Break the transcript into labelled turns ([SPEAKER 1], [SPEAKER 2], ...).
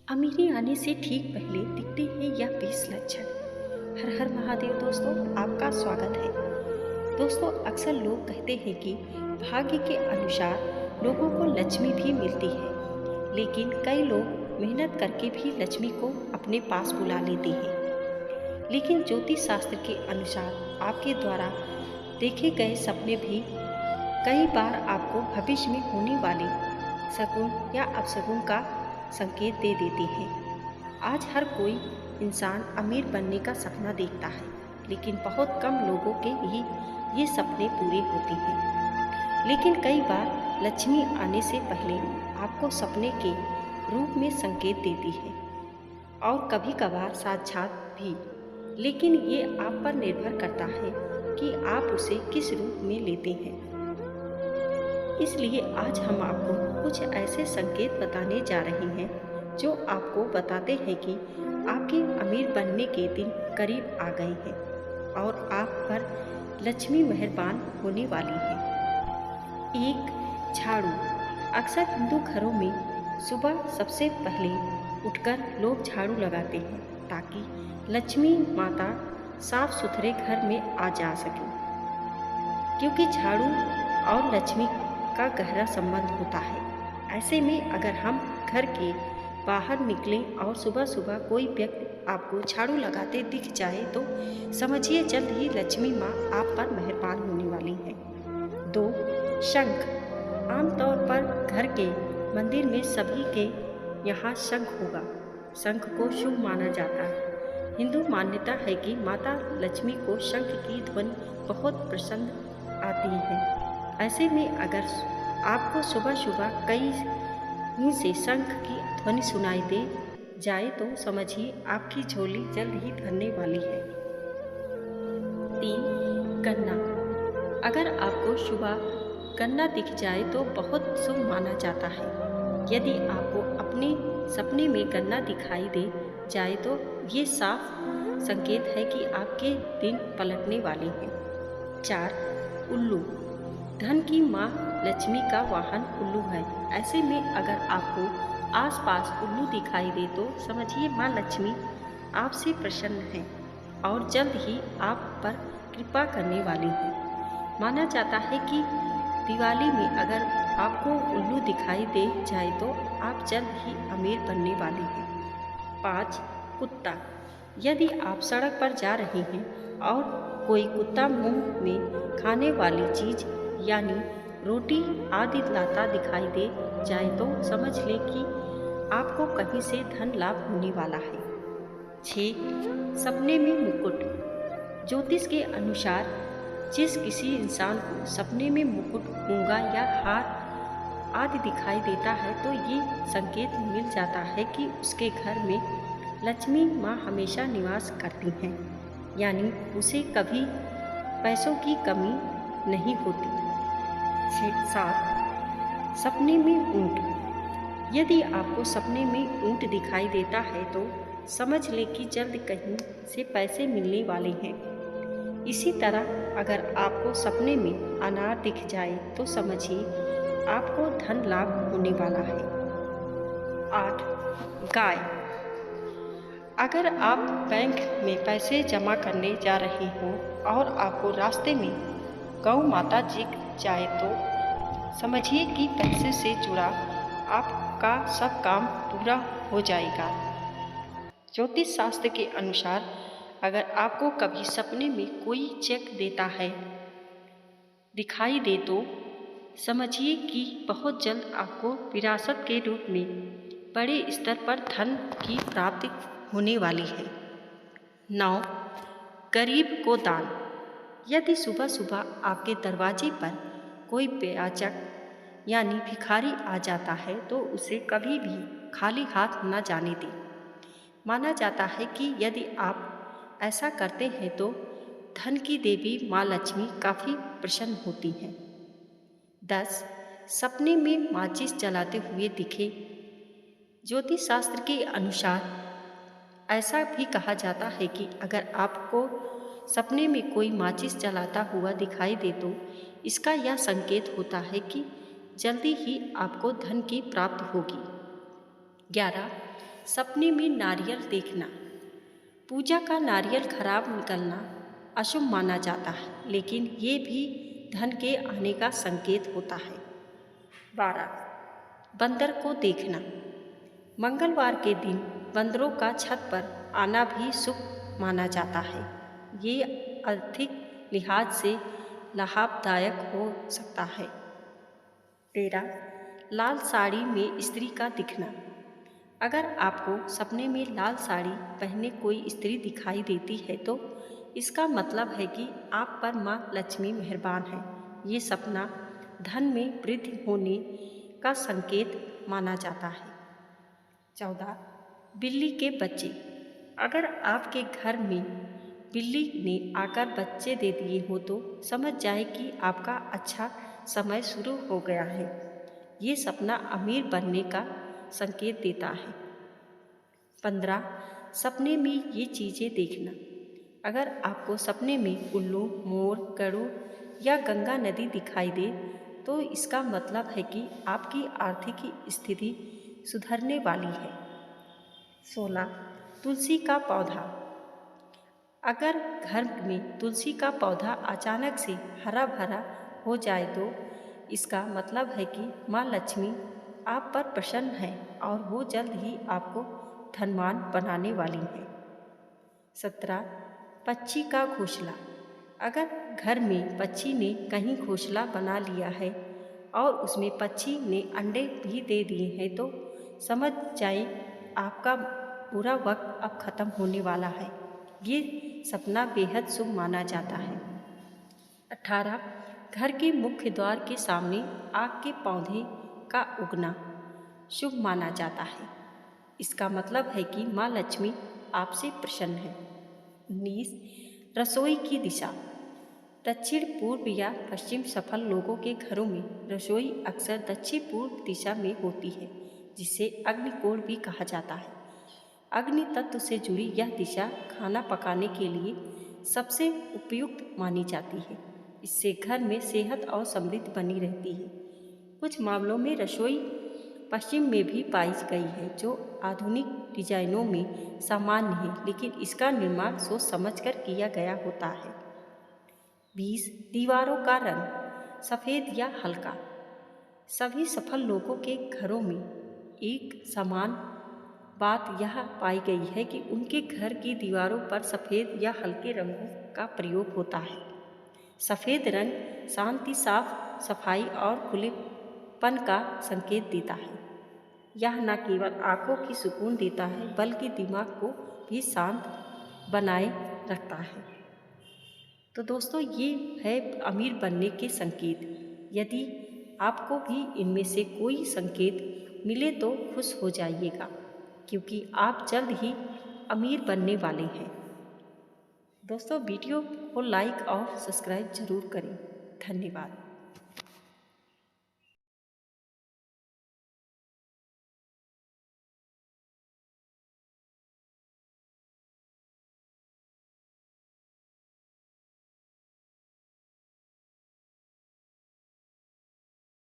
[SPEAKER 1] अमीरी आने से ठीक पहले दिखते हैं यह 20 लक्षण। हर हर महादेव दोस्तों, आपका स्वागत है। दोस्तों, अक्सर लोग कहते हैं कि भाग्य के अनुसार लोगों को लक्ष्मी भी मिलती है, लेकिन कई लोग मेहनत करके भी लक्ष्मी को अपने पास बुला लेते हैं। लेकिन ज्योतिष शास्त्र के अनुसार आपके द्वारा देखे गए सपने भी कई बार आपको भविष्य में होने वाले शगुन या अपशगुन का संकेत दे देती हैं। आज हर कोई इंसान अमीर बनने का सपना देखता है, लेकिन बहुत कम लोगों के ही ये सपने पूरे होते हैं। लेकिन कई बार लक्ष्मी आने से पहले आपको सपने के रूप में संकेत देती है और कभी कभार साक्षात भी, लेकिन ये आप पर निर्भर करता है कि आप उसे किस रूप में लेते हैं। इसलिए आज हम आपको कुछ ऐसे संकेत बताने जा रहे हैं जो आपको बताते हैं कि आपके अमीर बनने के दिन करीब आ गए हैं और आप पर लक्ष्मी मेहरबान होने वाली है। 1. झाड़ू। अक्सर हिंदू घरों में सुबह सबसे पहले उठकर लोग झाड़ू लगाते हैं ताकि लक्ष्मी माता साफ सुथरे घर में आ जा सके, क्योंकि झाड़ू और लक्ष्मी का गहरा संबंध होता है। ऐसे में अगर हम घर के बाहर निकलें और सुबह सुबह कोई व्यक्ति आपको झाड़ू लगाते दिख जाए तो समझिए जल्द ही लक्ष्मी माँ आप पर मेहरबान होने वाली है। 2. शंख। आमतौर पर घर के मंदिर में सभी के यहाँ शंख होगा। शंख को शुभ माना जाता है। हिंदू मान्यता है कि माता लक्ष्मी को शंख की ध्वनि बहुत पसंद आती है। ऐसे में अगर आपको सुबह सुबह कहीं से शंख की ध्वनि सुनाई दे जाए तो समझिए आपकी झोली जल्द ही भरने वाली है। 3. गन्ना। अगर आपको सुबह गन्ना दिख जाए तो बहुत शुभ माना जाता है। यदि आपको अपने सपने में गन्ना दिखाई दे जाए तो ये साफ संकेत है कि आपके दिन पलटने वाले हैं। 4. उल्लू। धन की माँ लक्ष्मी का वाहन उल्लू है। ऐसे में अगर आपको आसपास उल्लू दिखाई दे तो समझिए माँ लक्ष्मी आपसे प्रसन्न है और जल्द ही आप पर कृपा करने वाली है। माना जाता है कि दिवाली में अगर आपको उल्लू दिखाई दे जाए तो आप जल्द ही अमीर बनने वाली हैं। 5. कुत्ता। यदि आप सड़क पर जा रहे हैं और कोई कुत्ता मुंह में खाने वाली चीज़ यानी रोटी आदि लाता दिखाई दे जाए तो समझ लें कि आपको कहीं से धन लाभ होने वाला है। 6. सपने में मुकुट। ज्योतिष के अनुसार जिस किसी इंसान को सपने में मुकुट, मूंगा या हार आदि दिखाई देता है तो ये संकेत मिल जाता है कि उसके घर में लक्ष्मी माँ हमेशा निवास करती हैं, यानी उसे कभी पैसों की कमी नहीं होती। 7. सपने में ऊंट। यदि आपको सपने में ऊंट दिखाई देता है तो समझ लें कि जल्द कहीं से पैसे मिलने वाले हैं। इसी तरह अगर आपको सपने में अनार दिख जाए तो समझिए आपको धन लाभ होने वाला है। 8. गाय। अगर आप बैंक में पैसे जमा करने जा रहे हो और आपको रास्ते में गौ माता दिख जाए तो समझिए कि पैसे से जुड़ा आपका सब काम पूरा हो जाएगा। ज्योतिष शास्त्र के अनुसार अगर आपको कभी सपने में कोई चेक देता है दिखाई दे तो समझिए कि बहुत जल्द आपको विरासत के रूप में बड़े स्तर पर धन की प्राप्ति होने वाली है। 9. गरीब को दान। यदि सुबह सुबह आपके दरवाजे पर कोई बेयाचक यानी भिखारी आ जाता है तो उसे कभी भी खाली हाथ न जाने दें। माना जाता है कि यदि आप ऐसा करते हैं तो धन की देवी माँ लक्ष्मी काफ़ी प्रसन्न होती हैं। 10. सपने में माचिस जलाते हुए दिखे। ज्योतिष शास्त्र के अनुसार ऐसा भी कहा जाता है कि अगर आपको सपने में कोई माचिस जलाता हुआ दिखाई दे तो इसका यह संकेत होता है कि जल्दी ही आपको धन की प्राप्ति होगी। 11. सपने में नारियल देखना। पूजा का नारियल खराब निकलना अशुभ माना जाता है, लेकिन ये भी धन के आने का संकेत होता है। 12. बंदर को देखना। मंगलवार के दिन बंदरों का छत पर आना भी शुभ माना जाता है। ये आर्थिक लिहाज से लाभदायक हो सकता है। 13. लाल साड़ी में स्त्री का दिखना। अगर आपको सपने में लाल साड़ी पहने कोई स्त्री दिखाई देती है तो इसका मतलब है कि आप पर माँ लक्ष्मी मेहरबान है। ये सपना धन में वृद्धि होने का संकेत माना जाता है। 14. बिल्ली के बच्चे। अगर आपके घर में बिल्ली ने आकर बच्चे दे दिए हो तो समझ जाए कि आपका अच्छा समय शुरू हो गया है। ये सपना अमीर बनने का संकेत देता है। 15. सपने में ये चीज़ें देखना। अगर आपको सपने में उल्लू, मोर, गरुड़ या गंगा नदी दिखाई दे तो इसका मतलब है कि आपकी आर्थिक स्थिति सुधरने वाली है। 16. तुलसी का पौधा। अगर घर में तुलसी का पौधा अचानक से हरा भरा हो जाए तो इसका मतलब है कि माँ लक्ष्मी आप पर प्रसन्न है और वो जल्द ही आपको धनवान बनाने वाली है। 17. पक्षी का घोंसला। अगर घर में पक्षी ने कहीं घोंसला बना लिया है और उसमें पक्षी ने अंडे भी दे दिए हैं तो समझ जाए आपका बुरा वक्त अब खत्म होने वाला है। ये सपना बेहद शुभ माना जाता है। 18. घर के मुख्य द्वार के सामने आग के पौधे का उगना शुभ माना जाता है। इसका मतलब है कि माँ लक्ष्मी आपसे प्रसन्न है। 19. रसोई की दिशा। दक्षिण पूर्व या पश्चिम सफल लोगों के घरों में रसोई अक्सर दक्षिण पूर्व दिशा में होती है, जिसे अग्निकोण भी कहा जाता है। अग्नि तत्व से जुड़ी यह दिशा खाना पकाने के लिए सबसे उपयुक्त मानी जाती है। इससे घर में सेहत और समृद्धि बनी रहती है। कुछ मामलों में रसोई पश्चिम में भी पाई गई है, जो आधुनिक डिजाइनों में सामान्य है, लेकिन इसका निर्माण सोच समझकर किया गया होता है। 20. दीवारों का रंग सफ़ेद या हल्का। सभी सफल लोगों के घरों में एक समान बात यह पाई गई है कि उनके घर की दीवारों पर सफ़ेद या हल्के रंगों का प्रयोग होता है। सफ़ेद रंग शांति, साफ सफाई और खुलेपन का संकेत देता है। यह न केवल आँखों की सुकून देता है बल्कि दिमाग को भी शांत बनाए रखता है। तो दोस्तों, ये है अमीर बनने के संकेत। यदि आपको भी इनमें से कोई संकेत मिले तो खुश हो जाइएगा, क्योंकि आप जल्द ही अमीर बनने वाले हैं। दोस्तों, वीडियो को लाइक और सब्सक्राइब जरूर करें। धन्यवाद।